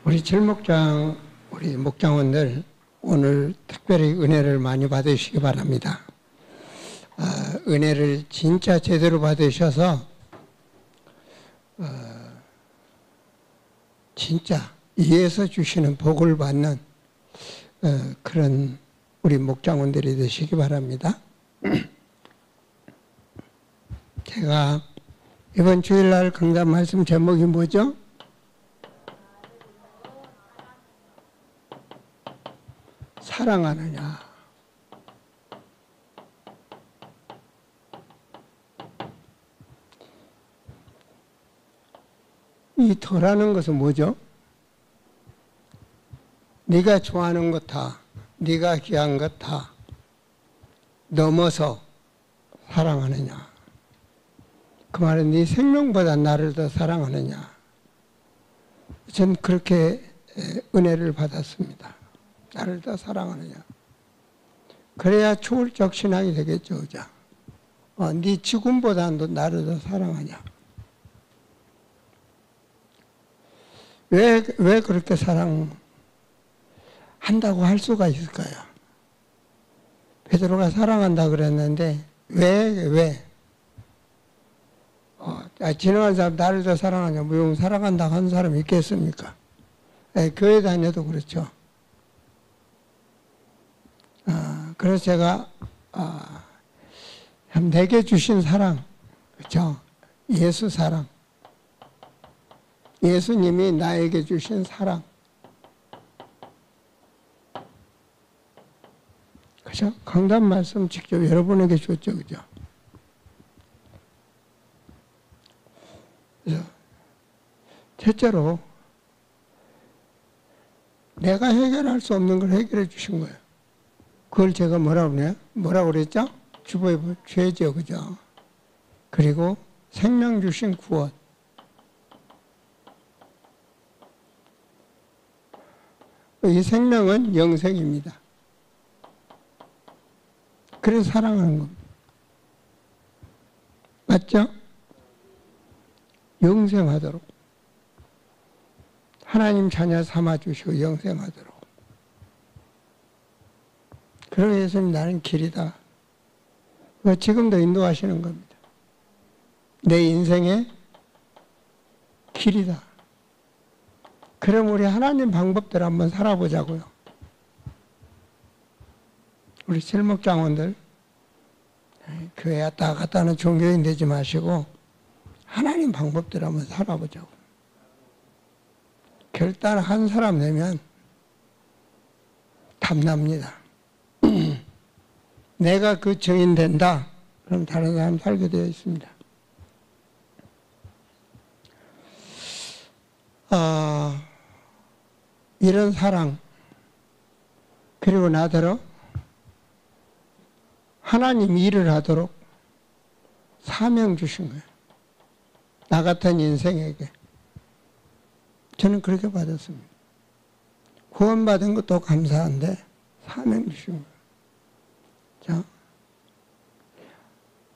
우리 칠목장, 우리 목장원들 오늘 특별히 은혜를 많이 받으시기 바랍니다. 은혜를 진짜 제대로 받으셔서 진짜 위에서 주시는 복을 받는 그런 우리 목장원들이 되시기 바랍니다. 제가 이번 주일날 강단 말씀 제목이 뭐죠? 사랑하느냐. 이 더라는 것은 뭐죠? 네가 좋아하는 것 다, 네가 귀한 것 다 넘어서 사랑하느냐. 그 말은 네 생명보다 나를 더 사랑하느냐. 전 그렇게 은혜를 받았습니다. 나를 더 사랑하느냐. 그래야 초월적 신앙이 되겠죠. 그죠? 네 죽음보다도 나를 더 사랑하냐. 왜 그렇게 사랑한다고 할 수가 있을까요? 베드로가 사랑한다 그랬는데 왜? 지나간 사람 나를 더 사랑하냐. 뭐 사랑한다고 하는 사람이 있겠습니까? 교회 다녀도 그렇죠. 그래서 제가 내게 주신 사랑, 그렇죠? 예수 사랑, 예수님이 나에게 주신 사랑, 그렇죠? 강단 말씀 직접 여러분에게 줬죠, 그죠? 그래서 첫째로 내가 해결할 수 없는 걸 해결해 주신 거예요. 그걸 제가 뭐라고 그랬죠? 주보에 죄죠, 그죠? 그리고 생명 주신 구원. 이 생명은 영생입니다. 그래서 사랑하는 겁니다. 맞죠? 영생하도록. 하나님 자녀 삼아주시고 영생하도록. 그러고 예수님 나는 길이다. 지금도 인도하시는 겁니다. 내 인생의 길이다. 그럼 우리 하나님 방법대로 한번 살아보자고요. 우리 칠목장원들 교회 왔다 갔다 하는 종교인 되지 마시고 하나님 방법대로 한번 살아보자고. 결단 한 사람 내면 탐납니다. 내가 그 증인 된다. 그럼 다른 사람 살게 되어 있습니다. 이런 사랑, 그리고 나더러 하나님 일을 하도록 사명 주신 거예요. 나 같은 인생에게. 저는 그렇게 받았습니다. 구원받은 것도 감사한데 사명 주신 거예요. 자,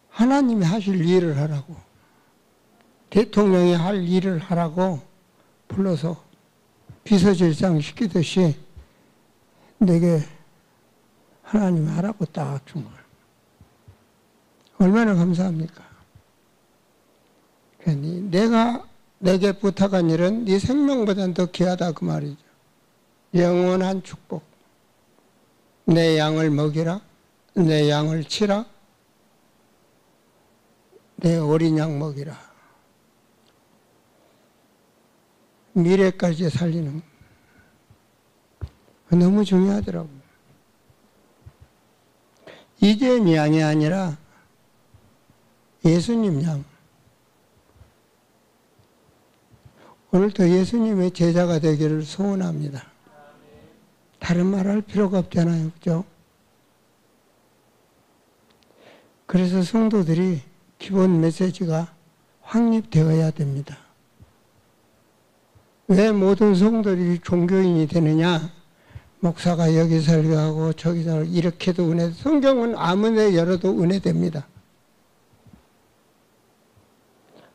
하나님이 하실 일을 하라고, 대통령이 할 일을 하라고 불러서 비서실장 시키듯이 내게 하나님이 하라고 딱 준 거예요. 얼마나 감사합니까? 내가 내게 부탁한 일은 네 생명보다 더 귀하다 그 말이죠. 영원한 축복. 내 양을 먹이라. 내 양을 치라. 내 어린 양 먹이라. 미래까지 살리는. 너무 중요하더라고요. 이재임 양이 아니라 예수님 양. 오늘도 예수님의 제자가 되기를 소원합니다. 다른 말 할 필요가 없잖아요. 그죠? 그래서 성도들이 기본 메시지가 확립되어야 됩니다. 왜 모든 성도들이 종교인이 되느냐? 목사가 여기 설교하고 저기서 이렇게도 은혜, 성경은 아무데 열어도 은혜됩니다.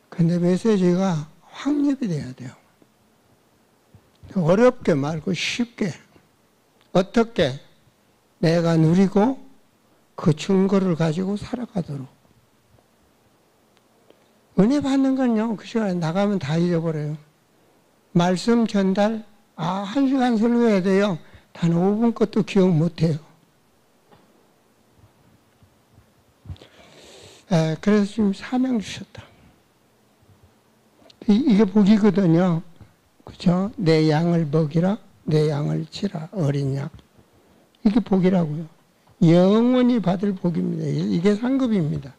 근데 메시지가 확립이 돼야 돼요. 어렵게 말고 쉽게. 어떻게? 내가 누리고 그 증거를 가지고 살아가도록. 은혜 받는 건요, 그 시간에 나가면 다 잊어버려요. 말씀 전달, 1시간 설교해야 돼요. 단 5분 것도 기억 못 해요. 그래서 지금 사명 주셨다. 이게 복이거든요. 그죠? 내 양을 먹이라, 내 양을 치라, 어린 양. 이게 복이라고요. 영원히 받을 복입니다. 이게 상급입니다.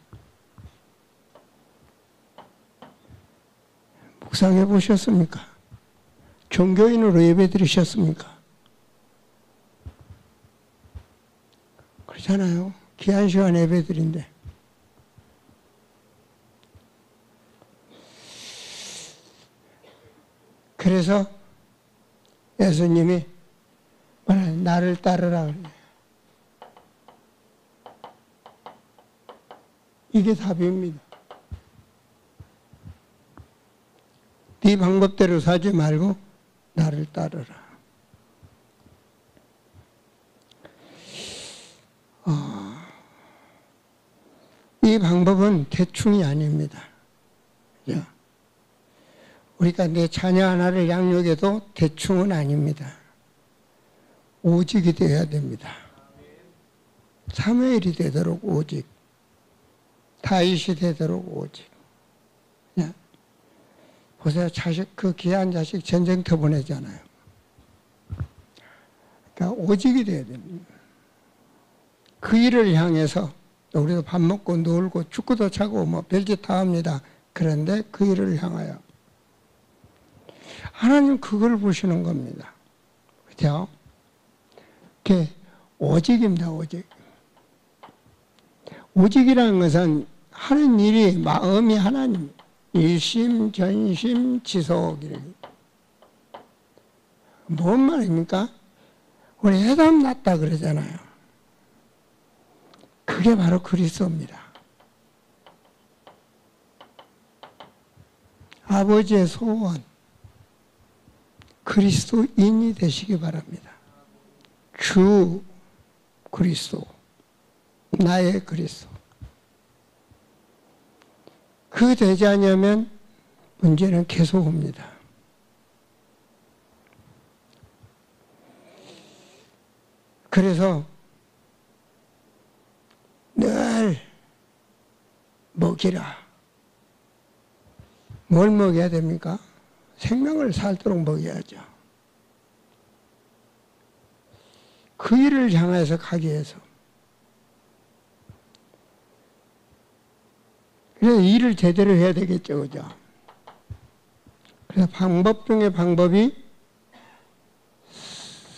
묵상해 보셨습니까? 종교인으로 예배 드리셨습니까? 그렇잖아요. 귀한 시간 예배 드린데. 그래서 예수님이 나를 따르라 그래요. 이게 답입니다. 네 방법대로 사지 말고 나를 따르라. 이 방법은 대충이 아닙니다. 그죠? 우리가 내 자녀 하나를 양육해도 대충은 아닙니다. 오직이 되어야 됩니다. 사무엘이 되도록 오직, 다윗이 되도록 오직. 보세요, 자식, 그 귀한 자식 전쟁터 보내잖아요. 그러니까 오직이 되어야 됩니다. 그 일을 향해서 우리도 밥 먹고 놀고 축구도 차고 뭐 별짓 다 합니다. 그런데 그 일을 향하여 하나님 그걸 보시는 겁니다. 그죠? 그게 오직입니다. 오직. 오직이라는 것은 하는 일이 마음이 하나님. 일심, 전심, 지속. 뭔 말입니까? 우리 해담 났다 그러잖아요. 그게 바로 그리스도입니다. 아버지의 소원, 그리스도인이 되시기 바랍니다. 주 그리스도, 나의 그리스도. 그 되지 않으면 문제는 계속 옵니다. 그래서 늘 먹이라. 뭘 먹여야 됩니까? 생명을 살도록 먹여야죠. 그 일을 향해서 가기 위해서. 그래서 일을 제대로 해야 되겠죠, 그죠? 그래서 방법 중에 방법이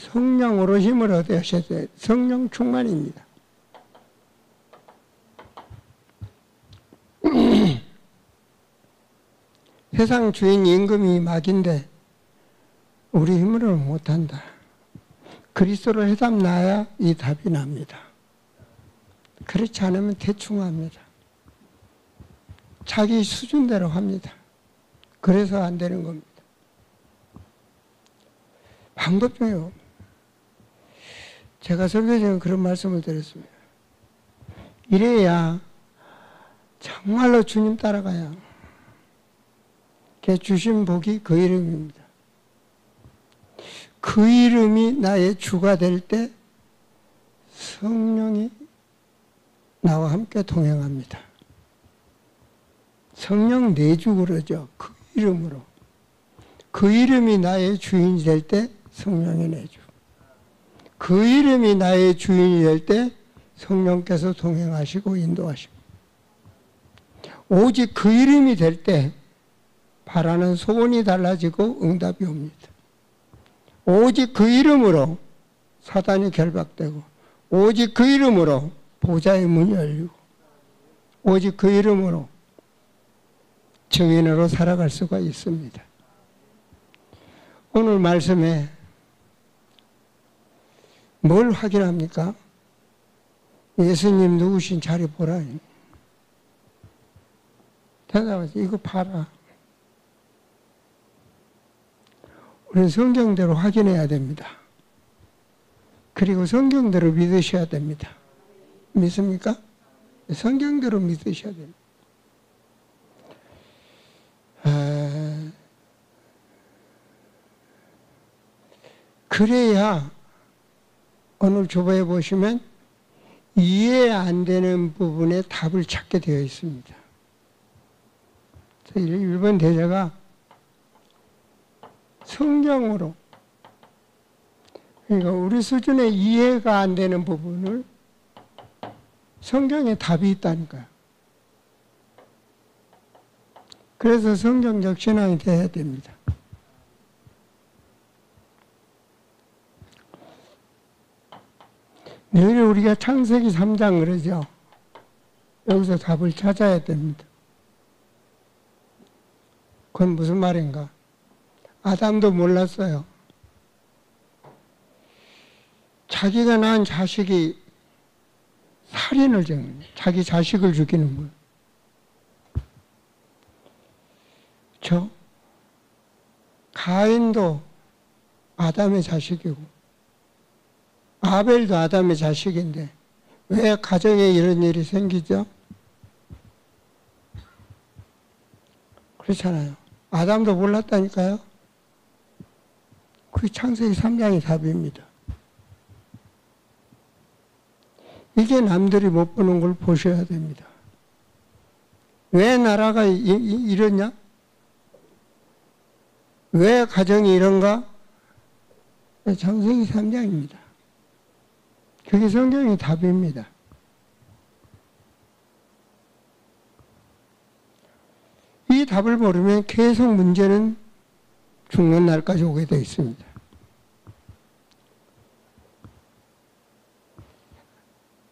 성령으로 힘을 얻으셔야 돼요. 성령 충만입니다. 세상 주인 임금이 막인데 우리 힘으로는 못한다. 그리스도를 해답 나야 이 답이 납니다. 그렇지 않으면 대충 합니다. 자기 수준대로 합니다. 그래서 안 되는 겁니다. 방법 중에 제가 설교 중에 그런 말씀을 드렸습니다. 이래야 정말로 주님 따라가야 주신 복이 그 이름입니다. 그 이름이 나의 주가 될 때 성령이 나와 함께 동행합니다. 성령 내주 그러죠. 그 이름으로. 그 이름이 나의 주인이 될 때 성령이 내주. 그 이름이 나의 주인이 될 때 성령께서 동행하시고 인도하시고. 오직 그 이름이 될 때 바라는 소원이 달라지고 응답이 옵니다. 오직 그 이름으로 사단이 결박되고, 오직 그 이름으로 보좌의 문이 열리고, 오직 그 이름으로 증인으로 살아갈 수가 있습니다. 오늘 말씀에 뭘 확인합니까? 예수님 누구신 자리 보라. 대답하세요. 이거 봐라. 우리는 성경대로 확인해야 됩니다. 그리고 성경대로 믿으셔야 됩니다. 믿습니까? 성경대로 믿으셔야 됩니다. 그래야 오늘 주보에 보시면 이해 안 되는 부분에 답을 찾게 되어 있습니다. 일본 대제가 성경으로, 그러니까 우리 수준의 이해가 안 되는 부분을 성경에 답이 있다니까요. 그래서 성경적 신앙이 되어야 됩니다. 늘 우리가 창세기 3장 그러죠. 여기서 답을 찾아야 됩니다. 그건 무슨 말인가? 아담도 몰랐어요. 자기가 낳은 자식이 살인을 저는 자기 자식을 죽이는 거예요. 가인도 아담의 자식이고 아벨도 아담의 자식인데 왜 가정에 이런 일이 생기죠? 그렇잖아요. 아담도 몰랐다니까요. 그게 창세기 3장이 답입니다. 이게 남들이 못 보는 걸 보셔야 됩니다. 왜 나라가 이러냐? 왜 가정이 이런가? 창세기 3장입니다. 그게 성경의 답입니다. 이 답을 모르면 계속 문제는 죽는 날까지 오게 되어 있습니다.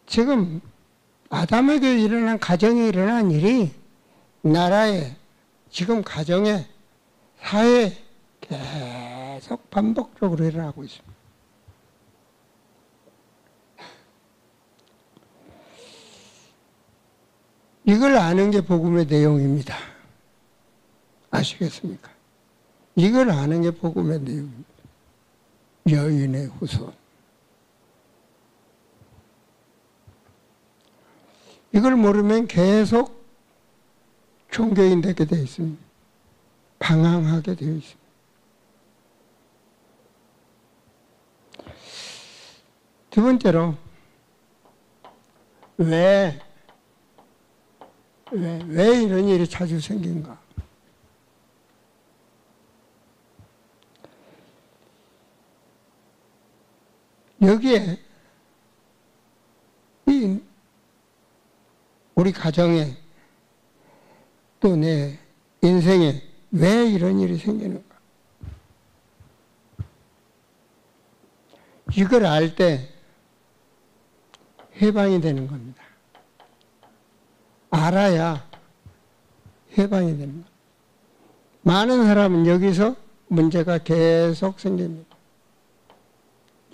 지금 아담에게 일어난 가정에 일어난 일이 나라에, 지금 가정에, 사회에 계속 반복적으로 일어나고 있습니다. 이걸 아는 게 복음의 내용입니다. 아시겠습니까? 이걸 아는 게 복음의 내용입니다. 여인의 후손. 이걸 모르면 계속 종교인 되게 되어 있습니다. 방황하게 되어 있습니다. 두 번째로, 왜 이런 일이 자주 생긴가? 여기에 우리 가정에 또 내 인생에 왜 이런 일이 생기는가? 이걸 알 때 해방이 되는 겁니다. 알아야 해방이 되는 겁니다. 많은 사람은 여기서 문제가 계속 생깁니다.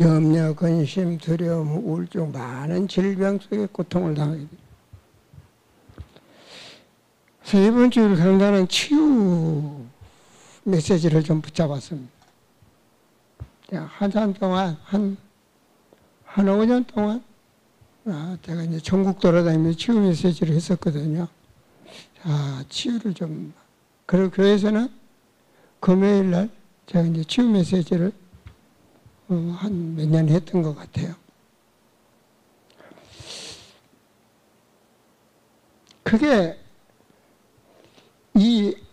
염려, 근심, 두려움, 우울증, 많은 질병 속에 고통을 당하게 됩니다. 그래서 이번 주일 강단은 치유 메시지를 좀 붙잡았습니다. 한참 동안, 한 5년 동안, 제가 이제 전국 돌아다니면서 치유 메시지를 했었거든요. 치유를 좀, 그리고 교회에서는 금요일 날 제가 이제 치유 메시지를 한 몇 년 했던 것 같아요. 그게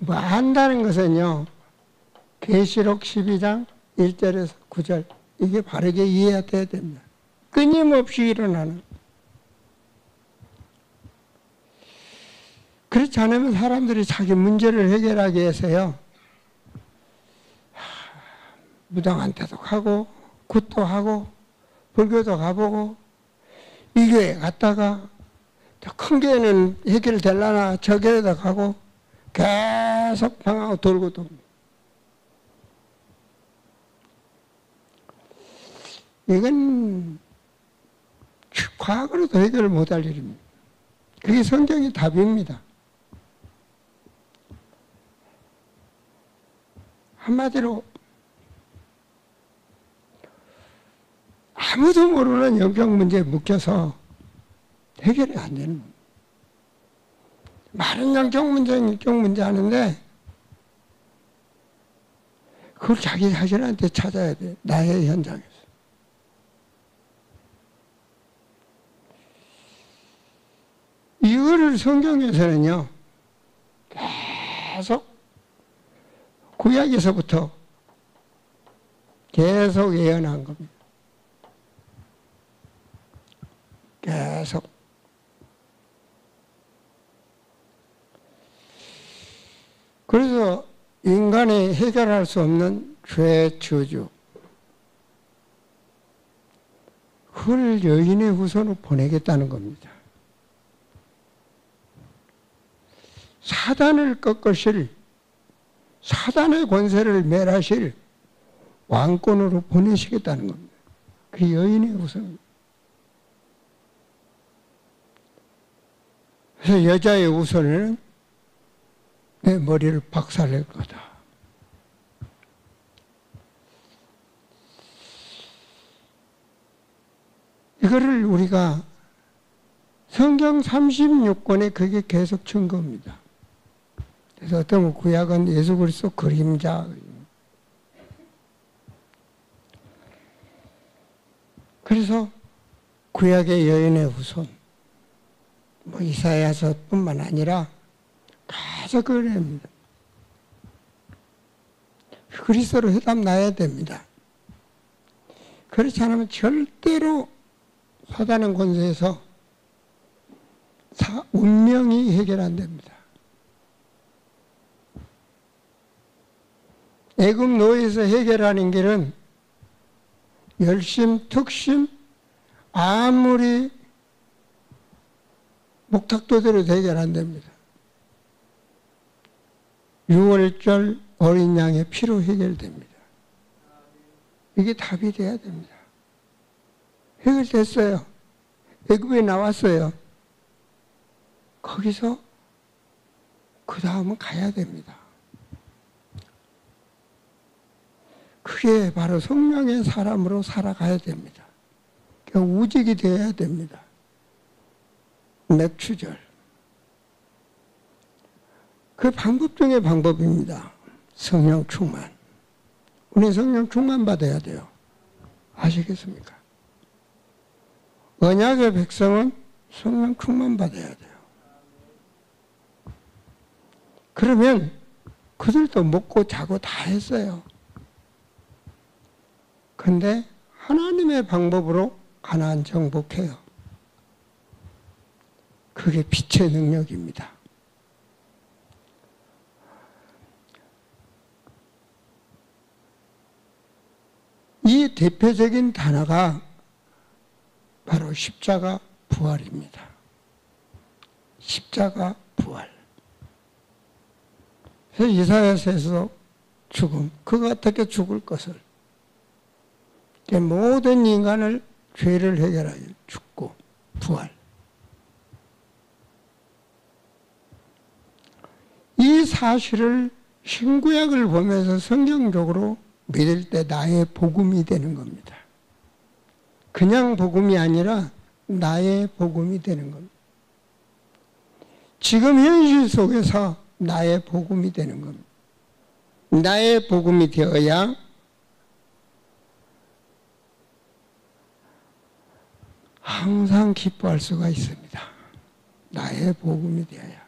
한다는 것은요, 계시록 12장 1절에서 9절, 이게 바르게 이해해야 됩니다. 끊임없이 일어나는. 그렇지 않으면 사람들이 자기 문제를 해결하기 위해서요, 무당한테도 가고, 굿도 하고, 불교도 가보고, 이 교회 갔다가, 큰 교회는 해결되려나, 저 교회도 가고, 계속 방황하고 돌고 돕니다. 이건 과거로도 해결을 못할 일입니다. 그게 성경의 답입니다. 한마디로 아무도 모르는 영적 문제에 묶여서 해결이 안 되는 겁니다. 많은 영적 문제 하는데 그걸 자기 자신한테 찾아야 돼. 나의 현장에서. 이거를 성경에서는요, 계속 구약에서부터 계속 예언한 겁니다. 계속. 그래서 인간이 해결할 수 없는 죄, 저주, 그걸 여인의 후손으로 보내겠다는 겁니다. 사단을 꺾으실, 사단의 권세를 멸하실 왕권으로 보내시겠다는 겁니다. 그 여인의 후손입니다. 그래서 여자의 후손에는 내 머리를 박살낼 거다. 이거를 우리가 성경 36권에 그게 계속 증거입니다. 그래서 어떤 구약은 예수 그리스도 그림자. 그래서 구약의 여인의 후손, 이사야서뿐만 아니라 계속 그럽니다. 그리스도로 회담 나야 됩니다. 그렇지 않으면 절대로 사단의 권세에서 운명이 해결 안 됩니다. 애굽 노예에서 해결하는 길은 열심, 특심, 아무리 목탁도대로 해결 안 됩니다. 6월절 어린 양의 피로 해결됩니다. 이게 답이 돼야 됩니다. 해결됐어요. 애굽에 나왔어요. 거기서 그 다음은 가야 됩니다. 그게 바로 성령의 사람으로 살아가야 됩니다. 그러니까 우직이 되어야 됩니다. 맥추절. 그 방법 중에 방법입니다. 성령 충만. 우리 성령 충만 받아야 돼요. 아시겠습니까? 언약의 백성은 성령 충만 받아야 돼요. 그러면 그들도 먹고 자고 다 했어요. 근데 하나님의 방법으로 가나안 정복해요. 그게 빛의 능력입니다. 이 대표적인 단어가 바로 십자가 부활입니다. 십자가 부활. 그래서 이사야서에서 죽음, 그가 어떻게 죽을 것을, 모든 인간을 죄를 해결하여 죽고 부활. 이 사실을 신구약을 보면서 성경적으로 믿을 때 나의 복음이 되는 겁니다. 그냥 복음이 아니라 나의 복음이 되는 겁니다. 지금 현실 속에서 나의 복음이 되는 겁니다. 나의 복음이 되어야 항상 기뻐할 수가 있습니다. 나의 복음이 되어야.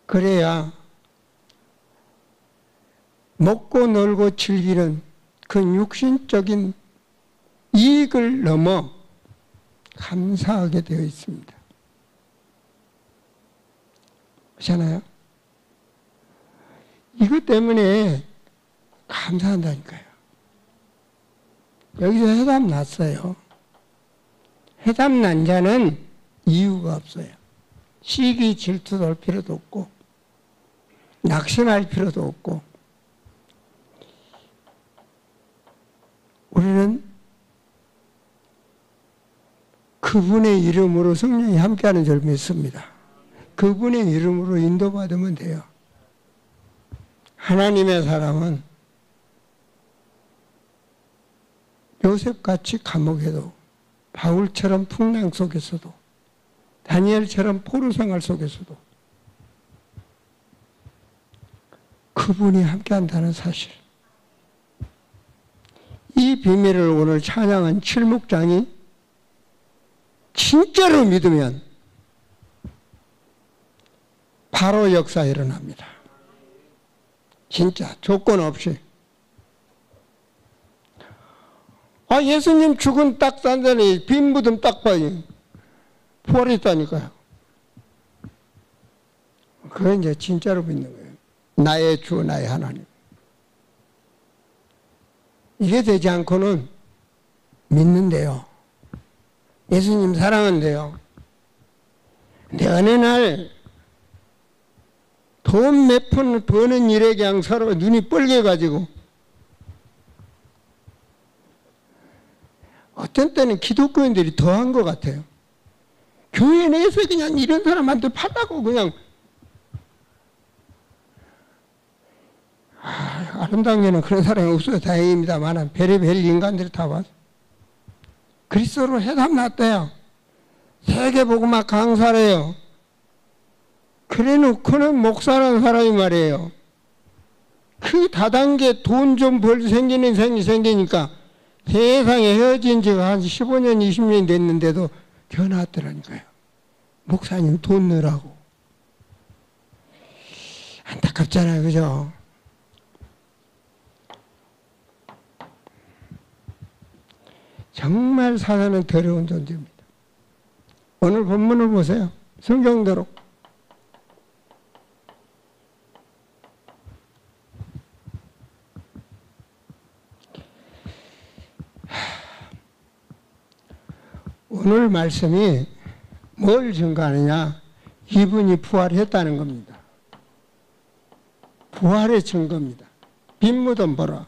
그래야 먹고 놀고 즐기는 그 육신적인 이익을 넘어 감사하게 되어 있습니다. 그렇잖아요? 이것 때문에 감사한다니까요. 여기서 해답 났어요. 해답 난 자는 이유가 없어요. 시기 질투도 할 필요도 없고 낙심할 필요도 없고, 우리는 그분의 이름으로 성령이 함께하는 줄 믿습니다. 그분의 이름으로 인도받으면 돼요. 하나님의 사람은 요셉같이 감옥에도, 바울처럼 풍랑 속에서도, 다니엘처럼 포로 생활 속에서도 그분이 함께한다는 사실. 이 비밀을 오늘 찬양한 칠목장이 진짜로 믿으면 바로 역사 일어납니다. 진짜 조건 없이. 예수님 죽은 딱 딴다니 빈 무덤 딱 봐요. 부활했다니까요. 그건 이제 진짜로 믿는 거예요. 나의 주, 나의 하나님. 이게 되지 않고는 믿는데요. 예수님 사랑한대요. 근데 어느 날 돈 몇 푼 버는 일에 그냥 서로 눈이 뻘개가지고 어떤 때는 기독교인들이 더한 것 같아요. 교회 내에서 그냥 이런 사람한테 파다고 그냥 아름다운 게는 그런 사람이 없어요. 다행입니다만 별의별 인간들이 다 와서 그리스도로 해답 났대요. 세계복음학 강사래요. 그래 놓고는 목사라는 사람이 말이에요. 그 다단계 돈 좀 벌 생기니까 세상에 헤어진 지가 한 15년, 20년 됐는데도 더 나왔더라니까요. 목사님 돈 넣으라고. 안타깝잖아요. 그죠? 정말 사단은 더러운 존재입니다. 오늘 본문을 보세요. 성경대로. 오늘 말씀이 뭘 증거하느냐? 이분이 부활했다는 겁니다. 부활의 증거입니다. 빈 무덤 보라.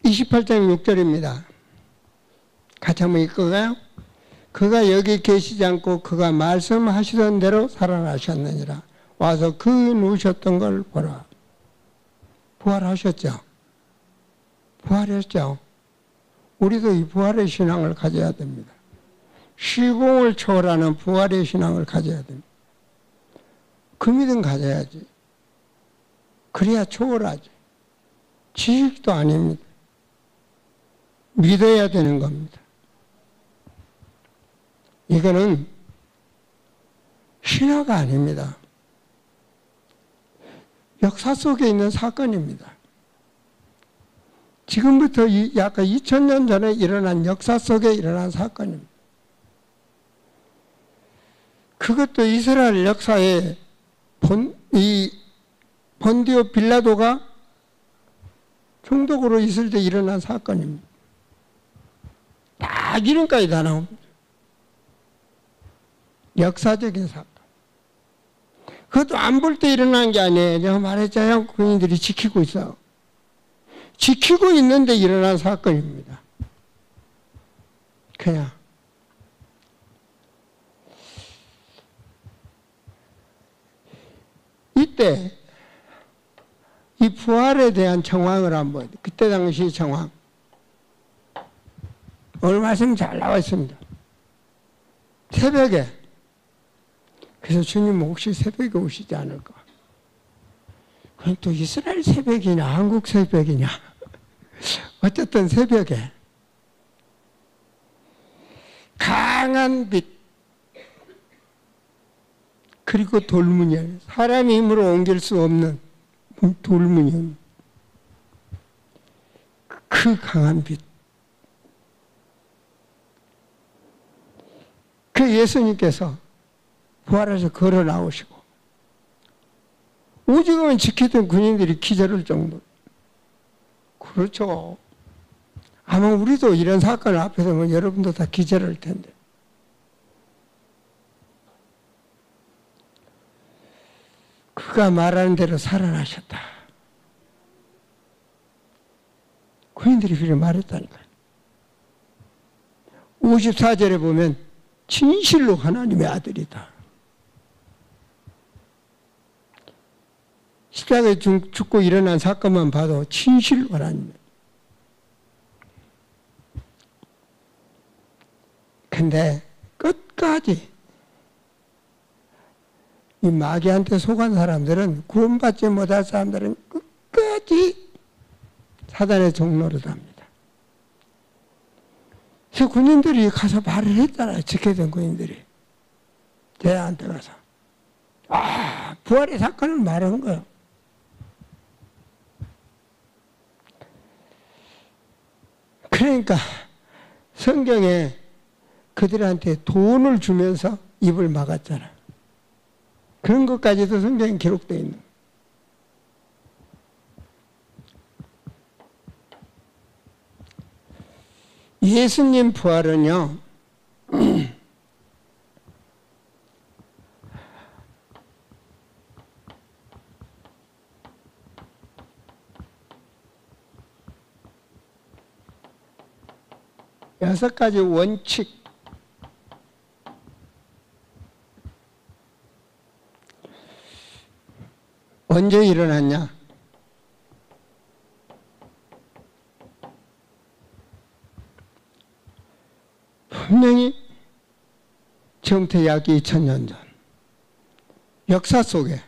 (28장 6절입니다) 같이 한번 읽어가요. 그가 여기 계시지 않고 그가 말씀하시던 대로 살아나셨느니라. 와서 그 누우셨던 걸 보라. 부활하셨죠? 부활했죠? 우리도 이 부활의 신앙을 가져야 됩니다. 시공을 초월하는 부활의 신앙을 가져야 됩니다. 그 믿음 가져야지. 그래야 초월하지. 지식도 아닙니다. 믿어야 되는 겁니다. 이거는 신화가 아닙니다. 역사 속에 있는 사건입니다. 지금부터 약 2000년 전에 일어난 역사 속에 일어난 사건입니다. 그것도 이스라엘 역사에 본디오 빌라도가 총독으로 있을 때 일어난 사건입니다. 딱 이름까지 다 나옵니다. 역사적인 사건. 그것도 안 볼 때 일어난 게 아니에요. 제가 말했잖아요. 군인들이 지키고 있어. 지키고 있는데 일어난 사건입니다. 그냥. 이때 이 부활에 대한 정황을 한번, 그때 당시 정황. 오늘 말씀 잘 나와 있습니다. 새벽에. 그래서 주님 혹시 새벽에 오시지 않을까? 그럼 또 이스라엘 새벽이냐, 한국 새벽이냐. 어쨌든 새벽에 강한 빛, 그리고 돌무늬, 사람의 힘으로 옮길 수 없는 돌무늬, 그 강한 빛. 그 예수님께서 부활해서 걸어 나오시고 오직은 지키던 군인들이 기절할 정도. 그렇죠. 아마 우리도 이런 사건 앞에서 뭐 여러분도 다 기절할 텐데. 그가 말하는 대로 살아나셨다. 군인들이 그렇게 말했다니까요. 54절에 보면 진실로 하나님의 아들이다. 십자가에 죽고 일어난 사건만 봐도 진실원한입니다. 근데 끝까지 이 마귀한테 속한 사람들은, 구원받지 못할 사람들은 끝까지 사단의 종로를 합니다. 그래서 군인들이 가서 말을 했잖아요. 지켜던 군인들이. 제한테 가서. 부활의 사건을 말하는 거예요. 그러니까 성경에 그들한테 돈을 주면서 입을 막았잖아요. 그런 것까지도 성경에 기록되어 있는 거예요. 예수님 부활은요, 여섯 가지 원칙, 언제 일어났냐? 분명히 지금부터 약 2000년 전 역사 속에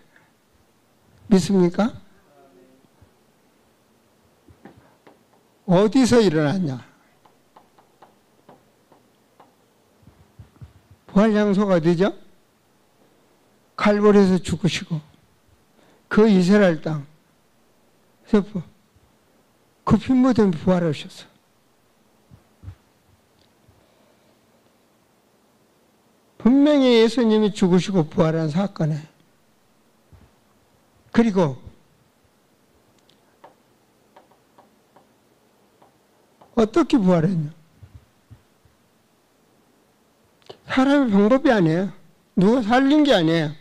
믿습니까? 어디서 일어났냐? 부활 장소가 어디죠? 칼보리에서 죽으시고 그 이스라엘 땅, 그 피 묻은 부활하셨어. 분명히 예수님이 죽으시고 부활한 사건에, 그리고 어떻게 부활했냐? 사람의 방법이 아니에요. 누가 살린 게 아니에요.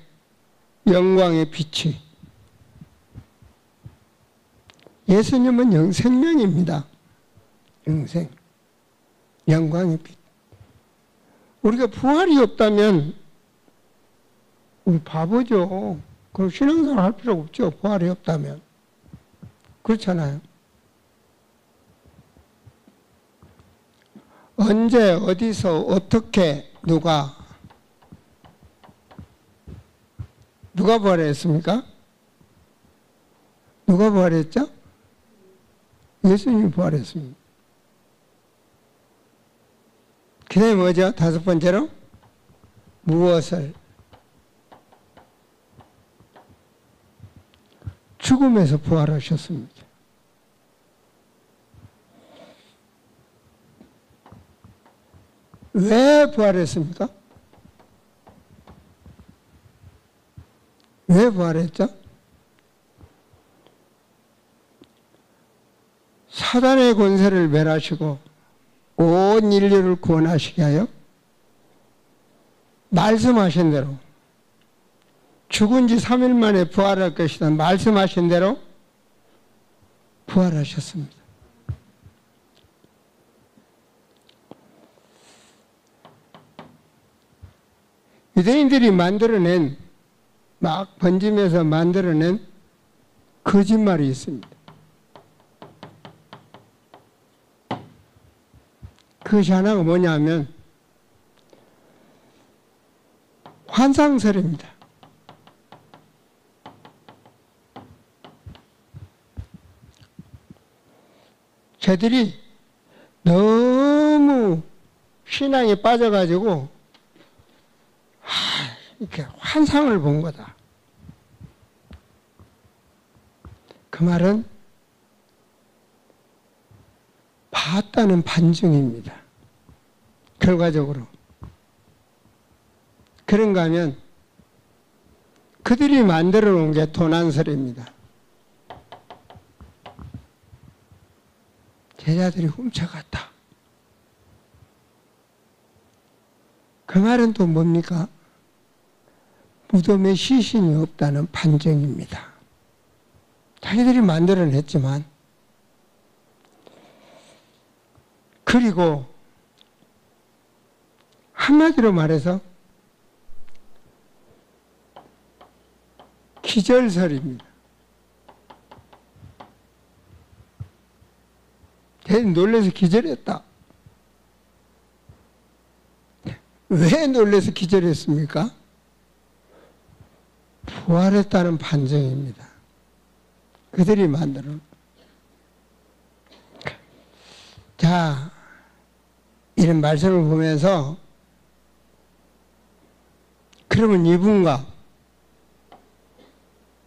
영광의 빛이. 예수님은 영생명입니다. 영생. 영광의 빛. 우리가 부활이 없다면 우리 바보죠. 그럼 신앙생활 할 필요가 없죠. 부활이 없다면. 그렇잖아요. 언제, 어디서, 어떻게, 누가 부활했습니까? 누가 부활했죠? 예수님이 부활했습니다. 그 다음에 뭐죠? 다섯 번째로 무엇을? 죽음에서 부활하셨습니다. 왜 부활했습니까? 왜 부활했죠? 사단의 권세를 멸하시고 온 인류를 구원하시게 하여 말씀하신 대로 죽은 지 3일 만에 부활할 것이다. 말씀하신 대로 부활하셨습니다. 유대인들이 만들어낸, 막 번지면서 만들어낸 거짓말이 있습니다. 그것이 하나가 뭐냐면 환상설입니다. 저들이 너무 신앙에 빠져가지고 이렇게 환상을 본 거다. 그 말은 봤다는 반증입니다. 결과적으로. 그런가 하면 그들이 만들어 놓은 게 도난설입니다. 제자들이 훔쳐갔다. 그 말은 또 뭡니까? 무덤에 시신이 없다는 반증입니다. 자기들이 만들어냈지만, 그리고 한마디로 말해서 기절설입니다. 걔 놀라서 기절했다. 왜 놀라서 기절했습니까? 부활했다는 반증입니다. 그들이 만드는. 자, 이런 말씀을 보면서 그러면 이분과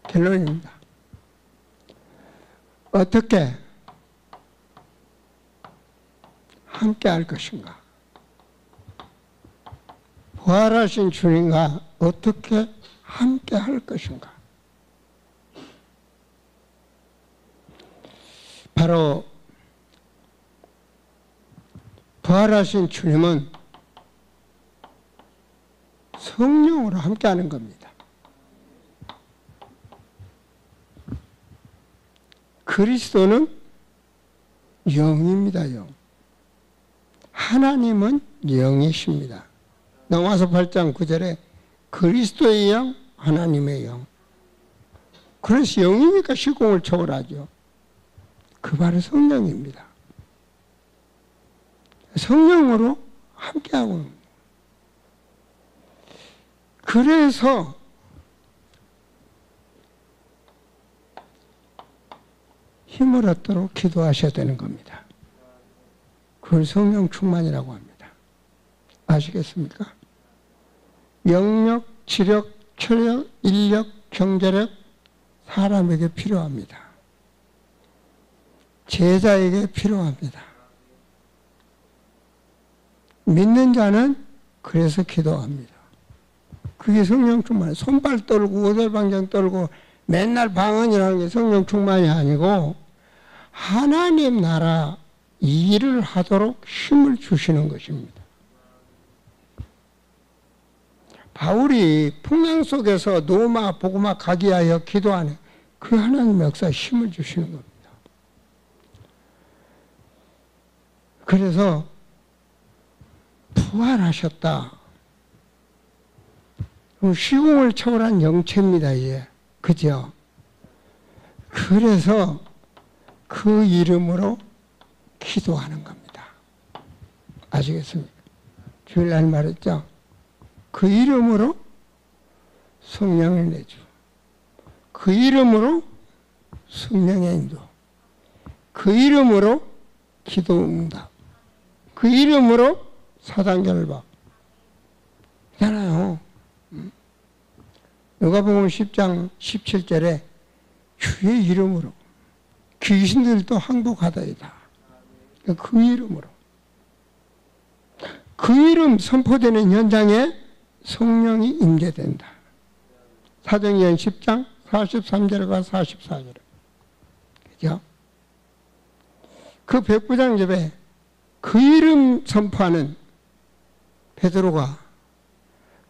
결론입니다. 어떻게 함께 할 것인가? 부활하신 주님과 어떻게 함께 할 것인가? 바로 부활하신 주님은 성령으로 함께하는 겁니다. 그리스도는 영입니다. 영. 하나님은 영이십니다. 로마서 8장 9절에 그리스도의 영, 하나님의 영. 그래서 영이니까 시공을 초월하죠. 그 바로 성령입니다. 성령으로 함께하고 있습니다. 그래서 힘을 얻도록 기도하셔야 되는 겁니다. 그걸 성령 충만이라고 합니다. 아시겠습니까? 영력, 지력, 체력, 인력, 경제력 사람에게 필요합니다. 제자에게 필요합니다. 믿는 자는 그래서 기도합니다. 그게 성령 충만이에요. 손발 떨고 오돌방정 떨고 맨날 방언이라는 게 성령 충만이 아니고 하나님 나라 일을 하도록 힘을 주시는 것입니다. 바울이 풍랑 속에서 노마 복음화 가기 위하여 기도하는 그 하나님의 역사에 힘을 주시는 겁니다. 그래서 부활하셨다. 시공을 초월한 영체입니다. 예. 그죠? 그래서 그 이름으로 기도하는 겁니다. 아시겠습니까? 주일날 말했죠? 그 이름으로 성령을 내주. 그 이름으로 성령의 인도. 그 이름으로 기도 응답. 그 이름으로 사단 결박. 있잖아요. 누가복음 10장 17절에 주의 이름으로 귀신들도 항복하다이다. 그 이름으로. 그 이름 선포되는 현장에 성령이 임재된다. 사도행전 10장 43절과 44절. 그죠? 그 백부장집에 그 이름 선포하는 베드로가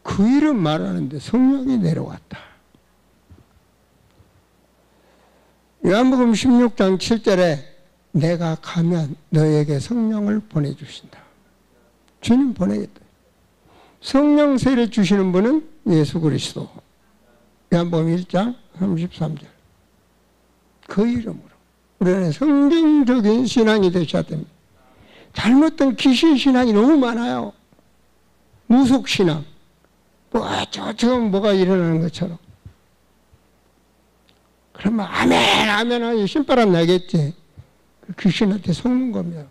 그 이름 말하는데 성령이 내려왔다. 요한복음 16장 7절에 내가 가면 너에게 성령을 보내주신다. 주님 보내겠다. 성령 세례 주시는 분은 예수 그리스도. 요한복음 1장 33절. 그 이름으로. 우리는 성경적인 신앙이 되셔야 됩니다. 잘못된 귀신 신앙이 너무 많아요. 무속 신앙. 저처럼 뭐가 일어나는 것처럼. 그러면 아멘 아멘 하니 신바람 나겠지. 그 귀신한테 속는 겁니다.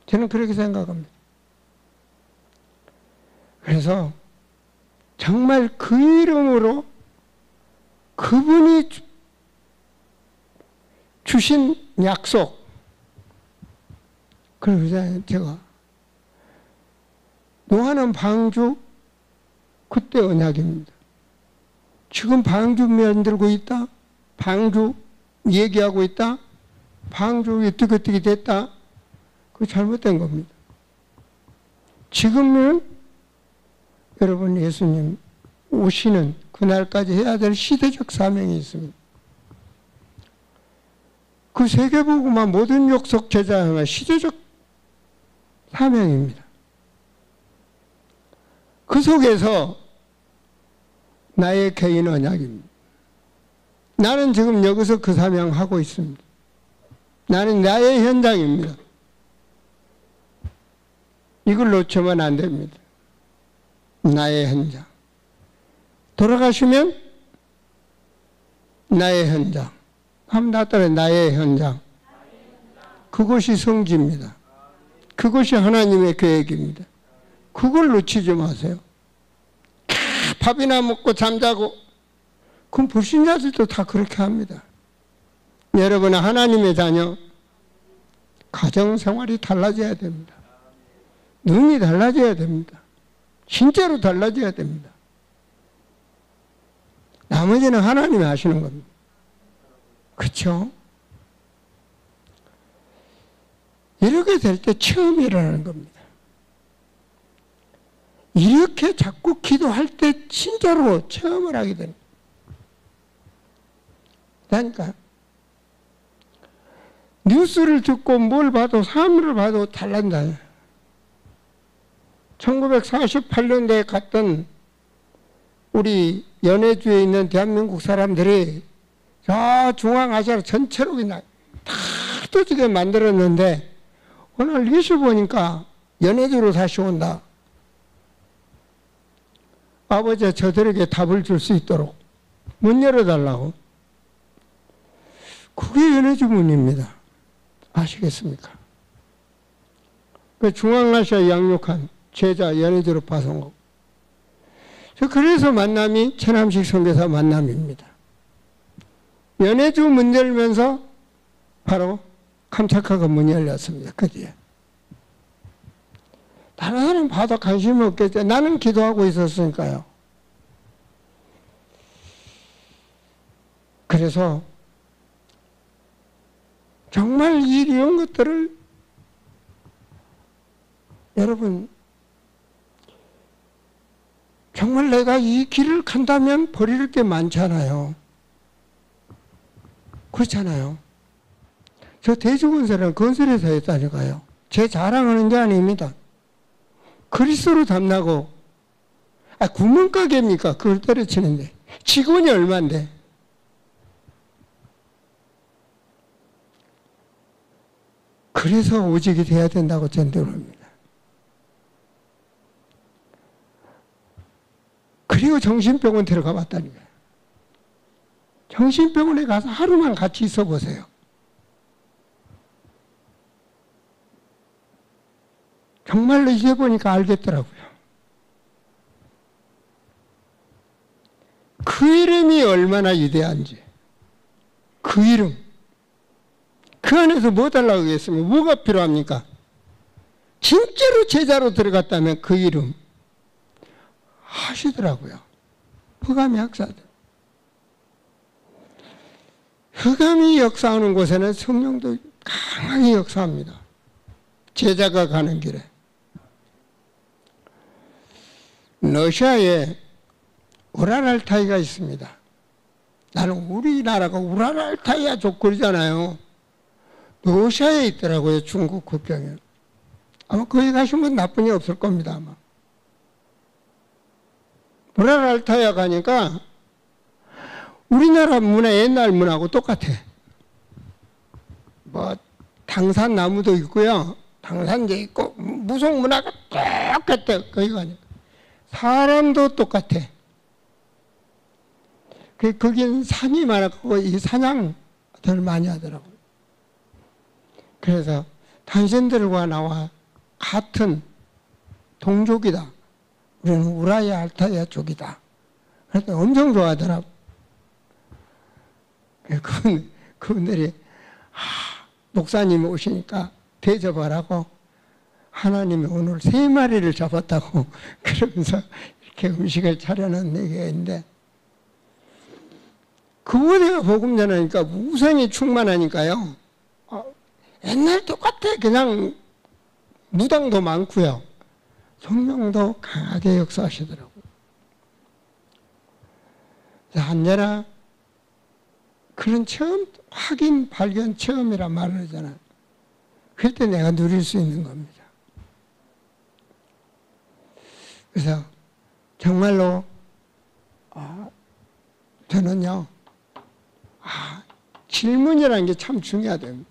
저는 그렇게 생각합니다. 그래서 정말 그 이름으로 그분이 주신 약속. 그래서 제가 노하는 방주 그때 언약입니다. 지금 방주 만들고 있다. 방주 얘기하고 있다. 방주 어떻게 됐다. 그거 잘못된 겁니다. 지금은 여러분 예수님 오시는 그날까지 해야 될 시대적 사명이 있습니다. 그 세계복음화 모든 역속 제자가 시대적 사명입니다. 그 속에서 나의 개인 언약입니다. 나는 지금 여기서 그 사명하고 있습니다. 나는 나의 현장입니다. 이걸 놓치면 안 됩니다. 나의 현장. 돌아가시면 나의 현장. 한번 다 따라 나의 현장. 그것이 성지입니다. 그것이 하나님의 계획입니다. 그걸 놓치지 마세요. 밥이나 먹고 잠자고, 그럼 불신자들도 다 그렇게 합니다. 여러분은 하나님의 자녀, 가정생활이 달라져야 됩니다. 눈이 달라져야 됩니다. 진짜로 달라져야 됩니다. 나머지는 하나님이 하시는 겁니다. 그렇죠? 이렇게 될 때 처음 일어나는 겁니다. 이렇게 자꾸 기도할 때 진짜로 체험을 하게 됩니다. 그러니까 뉴스를 듣고 뭘 봐도 사람을 봐도 달란다. 1948년도에 갔던 우리 연해주에 있는 대한민국 사람들이 저 중앙아시아 전체로 그냥 다 터지게 만들었는데 오늘 뉴스 보니까 연해주로 다시 온다. 아버지 저들에게 답을 줄 수 있도록 문 열어달라고. 그게 연해주 문입니다. 아시겠습니까? 그 중앙아시아 양육한 제자 연해주로 파송하고. 그래서 만남이 최남식 선교사 만남입니다. 연해주 문 열면서 바로 캄차카가 문이 열렸습니다. 그 뒤에. 다른 사람 봐도 관심이 없겠죠. 나는 기도하고 있었으니까요. 그래서 정말 이런 것들을 여러분 정말 내가 이 길을 간다면 버릴 게 많잖아요. 그렇잖아요. 저 대주건설은 건설에서 했다니까요. 제 자랑하는 게 아닙니다. 그리스도로 담나고 구멍가게입니까? 그걸 때려치는데 직원이 얼마인데. 그래서 오직이 돼야 된다고 전도를 합니다. 그리고 정신병원 데려가 봤다니까요. 정신병원에 가서 하루만 같이 있어 보세요. 정말로 이제 보니까 알겠더라고요. 그 이름이 얼마나 위대한지. 그 이름. 그 안에서 뭐 달라고 하겠습니까? 뭐가 필요합니까? 진짜로 제자로 들어갔다면 그 이름 하시더라고요. 흑암의 역사들. 흑암이 역사하는 곳에는 성령도 강하게 역사합니다. 제자가 가는 길에. 러시아에 우랄알타이가 있습니다. 나는 우리나라가 우랄알타이야 족거리잖아요. 러시아에 있더라고요. 중국 국경에. 아마 거기 가시면 나쁜 일 없을 겁니다. 아마. 우랄알타이에 가니까 우리나라 문화 옛날 문화하고 똑같아. 뭐 당산나무도 있고요. 당산제 있고 무속 문화가 똑같아. 거기 가니까. 사람도 똑같아. 거긴 산이 많았고 이 사냥들 많이 하더라고요. 그래서 당신들과 나와 같은 동족이다. 우리는 우라야 알타이아 쪽이다. 그래서 엄청 좋아하더라고요. 그분들이 목사님이 오시니까 대접하라고 하나님이 오늘 3마리를 잡았다고 그러면서 이렇게 음식을 차려놓은 얘기가 있는데 그분이 복음 전하니까 우상이 충만하니까요. 옛날 똑같아. 그냥 무당도 많고요. 성령도 강하게 역사하시더라고요. 언제나 그런 체험, 확인, 발견, 체험이란 말을 하잖아요. 그럴 때 내가 누릴 수 있는 겁니다. 그래서 정말로 저는요 질문이라는 게 참 중요하답니다.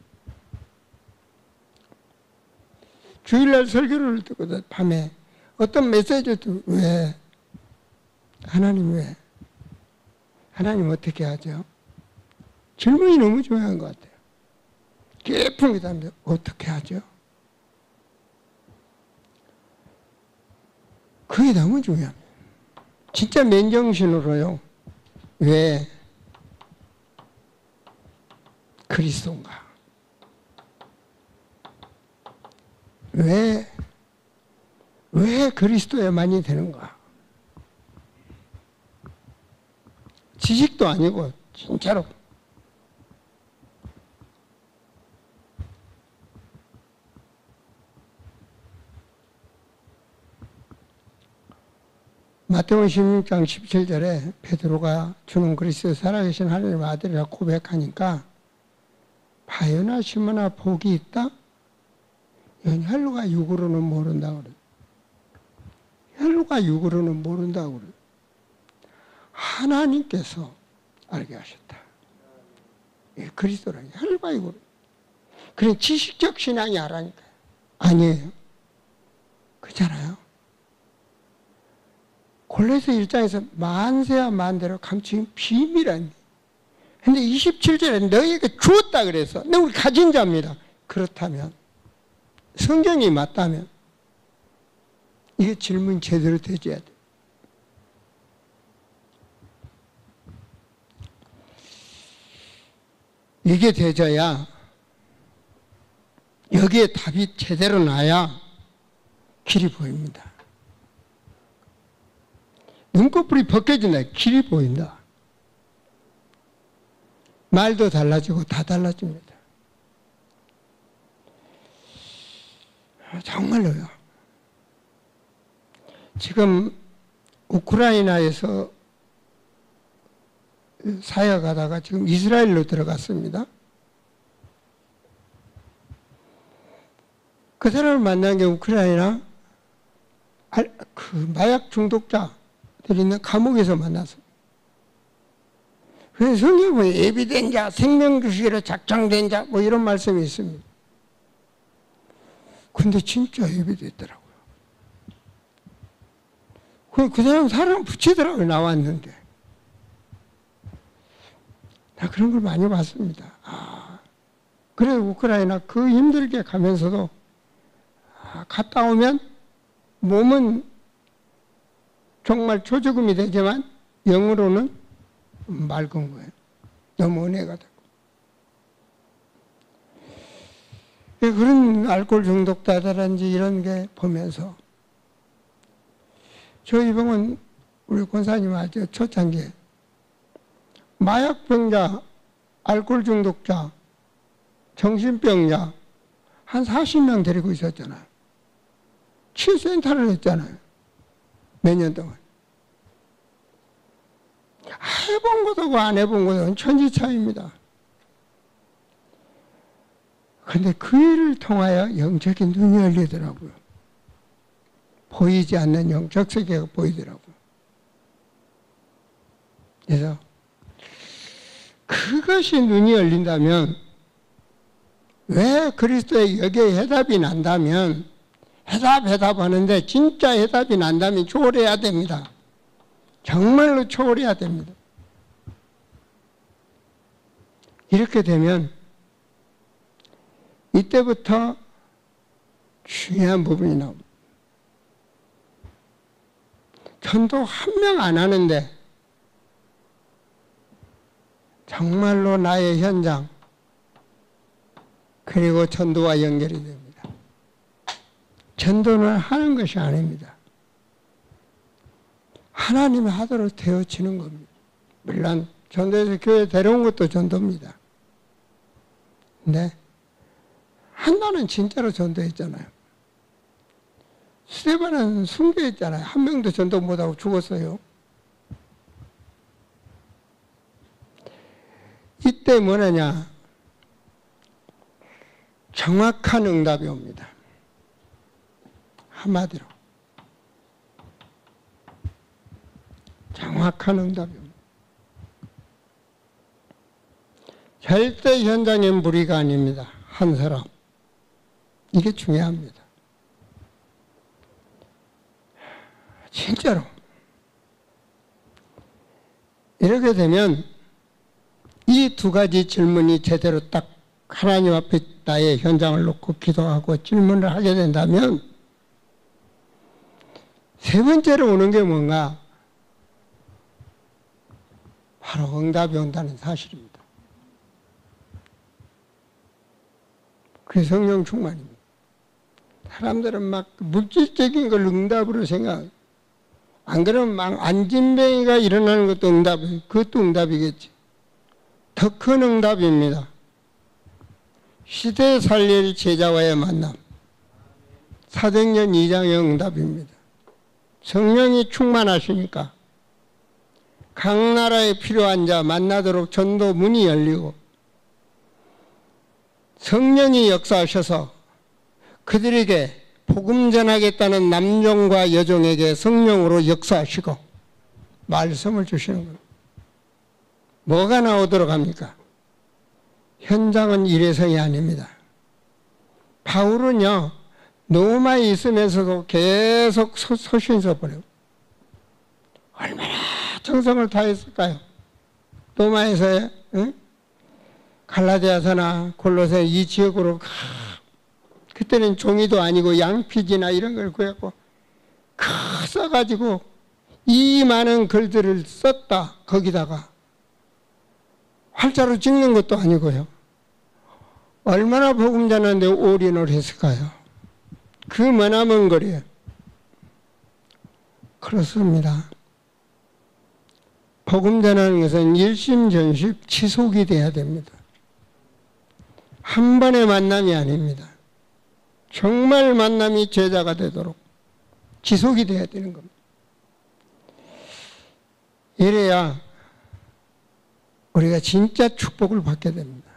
주일날 설교를 듣거든, 밤에. 어떤 메시지를 듣고, 왜? 하나님 왜? 하나님 어떻게 하죠? 질문이 너무 중요한 것 같아요. 깊은 그 다음에 어떻게 하죠? 그게 너무 중요합니다. 진짜 맨정신으로요. 왜 그리스도인가? 왜 그리스도야만이 되는가? 지식도 아니고 진짜로. 마태복음 16장 17절에 베드로가 주는 그리스도 살아계신 하나님의 아들이라 고백하니까 바요나 시모나 복이 있다? 이건 혈로가 육으로는 모른다고 그래. 혈로가 육으로는 모른다고 그래. 하나님께서 알게 하셨다. 그리스도라니 혈과 육으로. 그래 지식적 신앙이 하라니까요. 아니에요. 그렇잖아요. 골로새 1장에서 만세와 만대로 감추인 비밀이라니. 근데 27절에 너희에게 주었다 그래서 우리 가진 자입니다. 그렇다면 성경이 맞다면 이게 질문 제대로 되줘야 돼. 이게 되져야 여기에 답이 제대로 나야 길이 보입니다. 눈꺼풀이 벗겨진다. 길이 보인다. 말도 달라지고 다 달라집니다. 정말로요. 지금 우크라이나에서 사역하다가 지금 이스라엘로 들어갔습니다. 그 사람을 만난 게 우크라이나 그 마약 중독자들이 있는 감옥에서 만났습니다. 그래서 성경에 보면 예비된 자, 생명 주시기로 작정된 자, 뭐 이런 말씀이 있습니다. 근데 진짜 예비됐더라고요. 그 사람 붙이더라고요, 나왔는데. 나 그런 걸 많이 봤습니다. 그래서 우크라이나 그 힘들게 가면서도 갔다 오면 몸은 정말 초조금이 되지만 영으로는 맑은 거예요. 너무 은혜가 되고. 그런 알코올 중독자라든지 이런 게 보면서 저희 병원 우리 권사님 아주 초창기에 마약병자, 알코올 중독자, 정신병자 한 40명 데리고 있었잖아요. 치유센터를 했잖아요. 몇 년 동안. 해본 것하고 안 해본 것은 천지 차이입니다. 그런데 그 일을 통하여 영적인 눈이 열리더라고요. 보이지 않는 영적 세계가 보이더라고요. 그래서 그것이 눈이 열린다면 왜 그리스도의 여기에 해답이 난다면 해답하는데 진짜 해답이 난다면 초월해야 됩니다. 정말로 초월해야 됩니다. 이렇게 되면 이때부터 중요한 부분이 나옵니다. 전도 한 명 안 하는데 정말로 나의 현장 그리고 전도와 연결이 됩니다. 전도는 하는 것이 아닙니다. 하나님이 하도록 되어지는 겁니다. 물론 전도해서 교회 데려온 것도 전도입니다. 근데 한나는 진짜로 전도했잖아요. 스데반은 순교했잖아요. 한 명도 전도 못하고 죽었어요. 이때 뭐냐냐? 정확한 응답이 옵니다. 한마디로. 정확한 응답이 옵니다. 절대 현장의 무리가 아닙니다. 한 사람. 이게 중요합니다. 진짜로. 이렇게 되면 이 두 가지 질문이 제대로 딱 하나님 앞에 나의 현장을 놓고 기도하고 질문을 하게 된다면 세 번째로 오는 게 뭔가? 바로 응답이 온다는 사실입니다. 그게 성령 충만입니다. 사람들은 막 물질적인 걸 응답으로 생각해요. 안 그러면 막 안진뱅이가 일어나는 것도 응답이에요. 그것도 응답이겠지. 더 큰 응답입니다. 시대 살릴 제자와의 만남. 사도행전 2장의 응답입니다. 성령이 충만하시니까 각 나라에 필요한 자 만나도록 전도 문이 열리고 성령이 역사하셔서 그들에게 복음 전하겠다는 남종과 여종에게 성령으로 역사하시고 말씀을 주시는 겁니다. 뭐가 나오도록 합니까? 현장은 일회성이 아닙니다. 바울은요, 로마에 있으면서도 계속 서신서 보내고 얼마나 정성을 다했을까요? 로마에서 갈라디아서나 골로새 이 지역으로 그때는 종이도 아니고 양피지나 이런 걸 구했고 써가지고 이 많은 글들을 썼다. 거기다가 활자로 찍는 것도 아니고요. 얼마나 복음 전하는데 올인을 했을까요? 그 머나먼 거리에. 그렇습니다. 복음 전하는 것은 일심전심 지속이 돼야 됩니다. 한 번의 만남이 아닙니다. 정말 만남이 제자가 되도록 지속이 돼야 되는 겁니다. 이래야 우리가 진짜 축복을 받게 됩니다.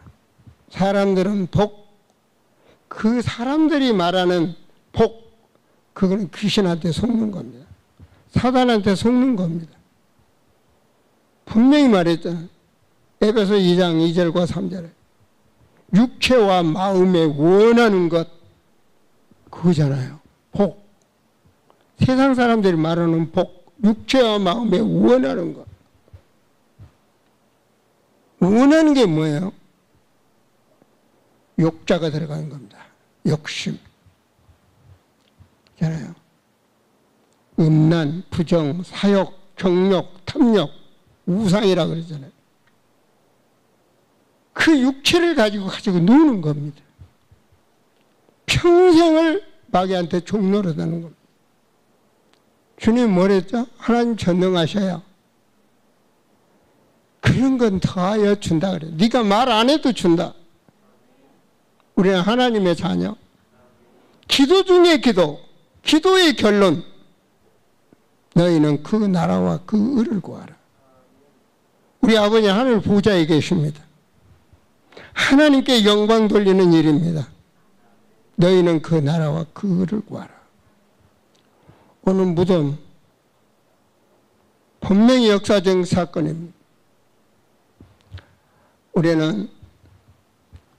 사람들은 복, 그 사람들이 말하는 복, 그거는 귀신한테 속는 겁니다. 사단한테 속는 겁니다. 분명히 말했잖아요. 에베소 2장 2절과 3절에 육체와 마음에 원하는 것, 그거잖아요. 복. 세상 사람들이 말하는 복, 육체와 마음에 원하는 것. 원하는 게 뭐예요? 욕자가 들어가는 겁니다. 욕심. 잖아요. 음란, 부정, 사욕, 정욕, 탐욕, 우상이라고 그러잖아요. 그 육체를 가지고 노는 겁니다. 평생을 마귀한테 종노릇하는 겁니다. 주님 뭐랬죠? 하나님 전능하셔야 그런 건 더하여 준다 그래요. 네가 말 안 해도 준다. 우리는 하나님의 자녀. 기도 중에 기도, 기도의 결론. 너희는 그 나라와 그 의를 구하라. 우리 아버지 하늘 보좌에 계십니다. 하나님께 영광 돌리는 일입니다. 너희는 그 나라와 그 의를 구하라. 오늘 무덤 분명히 역사적 사건입니다. 우리는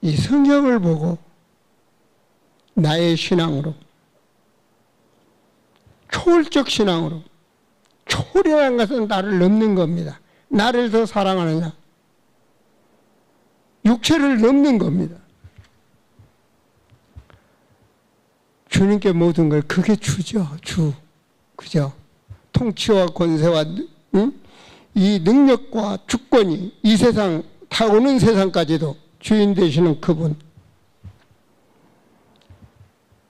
이 성경을 보고 나의 신앙으로, 초월적 신앙으로, 초월이라는 것은 나를 넘는 겁니다. 나를 더 사랑하느냐? 육체를 넘는 겁니다. 주님께 모든 걸 그게 주죠. 주. 그죠? 통치와 권세와 이 능력과 주권이 이 세상 다 오는 세상까지도 주인 되시는 그분.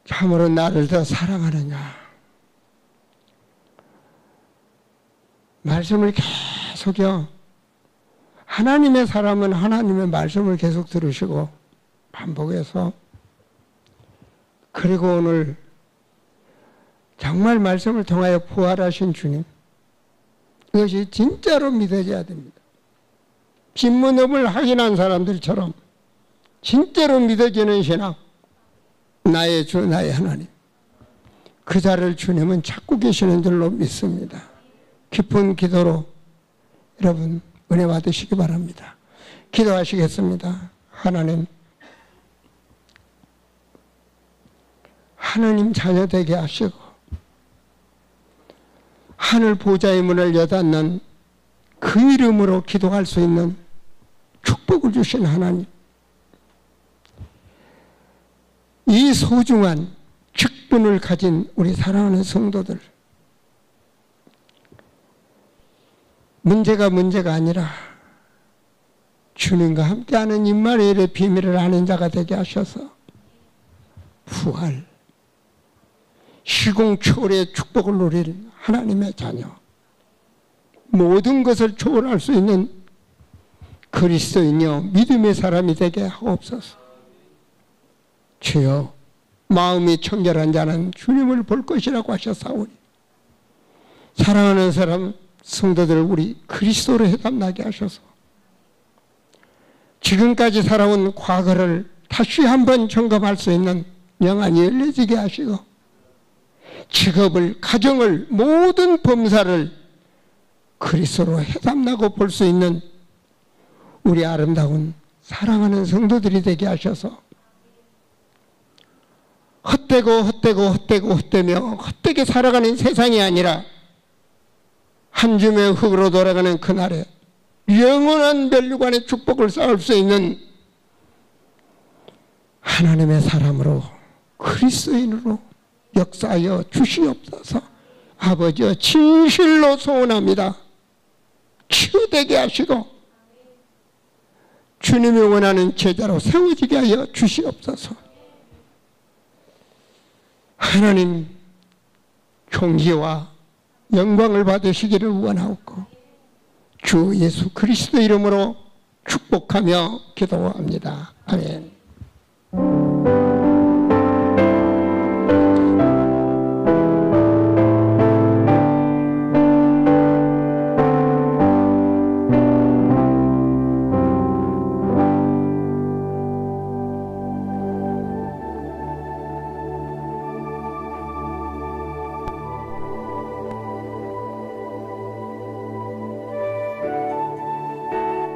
참으로 나를 더 사랑하느냐. 말씀을 계속요. 하나님의 사람은 하나님의 말씀을 계속 들으시고 반복해서, 그리고 오늘 정말 말씀을 통하여 부활하신 주님, 이것이 진짜로 믿어져야 됩니다. 빈문업을 확인한 사람들처럼 진짜로 믿어지는 신앙, 나의 주 나의 하나님, 그 자를 주님은 찾고 계시는 줄로 믿습니다. 깊은 기도로 여러분 은혜 받으시기 바랍니다. 기도하시겠습니다. 하나님 자녀 되게 하시고 하늘 보좌의 문을 여닫는 그 이름으로 기도할 수 있는 축복을 주신 하나님, 이 소중한 직분을 가진 우리 사랑하는 성도들, 문제가 아니라 주님과 함께하는 임마누엘의 비밀을 아는 자가 되게 하셔서 부활, 시공초월의 축복을 누릴 하나님의 자녀, 모든 것을 초월할 수 있는 그리스도인이요 믿음의 사람이 되게 하옵소서. 주여, 마음이 청결한 자는 주님을 볼 것이라고 하셨사오니 사랑하는 사람 성도들 우리 그리스도로 해답나게 하셔서 지금까지 살아온 과거를 다시 한번 점검할 수 있는 영안이 열려지게 하시고 직업을, 가정을, 모든 범사를 그리스도로 해답나고 볼 수 있는 우리 아름다운 사랑하는 성도들이 되게 하셔서 헛되며 헛되게 살아가는 세상이 아니라 한 줌의 흙으로 돌아가는 그날에 영원한 멸류관의 축복을 쌓을 수 있는 하나님의 사람으로 그리스도인으로 역사하여 주시옵소서. 아버지여, 진실로 소원합니다. 치유되게 하시고 주님이 원하는 제자로 세워지게 하여 주시옵소서. 하나님 존귀와 영광을 받으시기를 원하옵고 주 예수 그리스도 이름으로 축복하며 기도합니다. 아멘.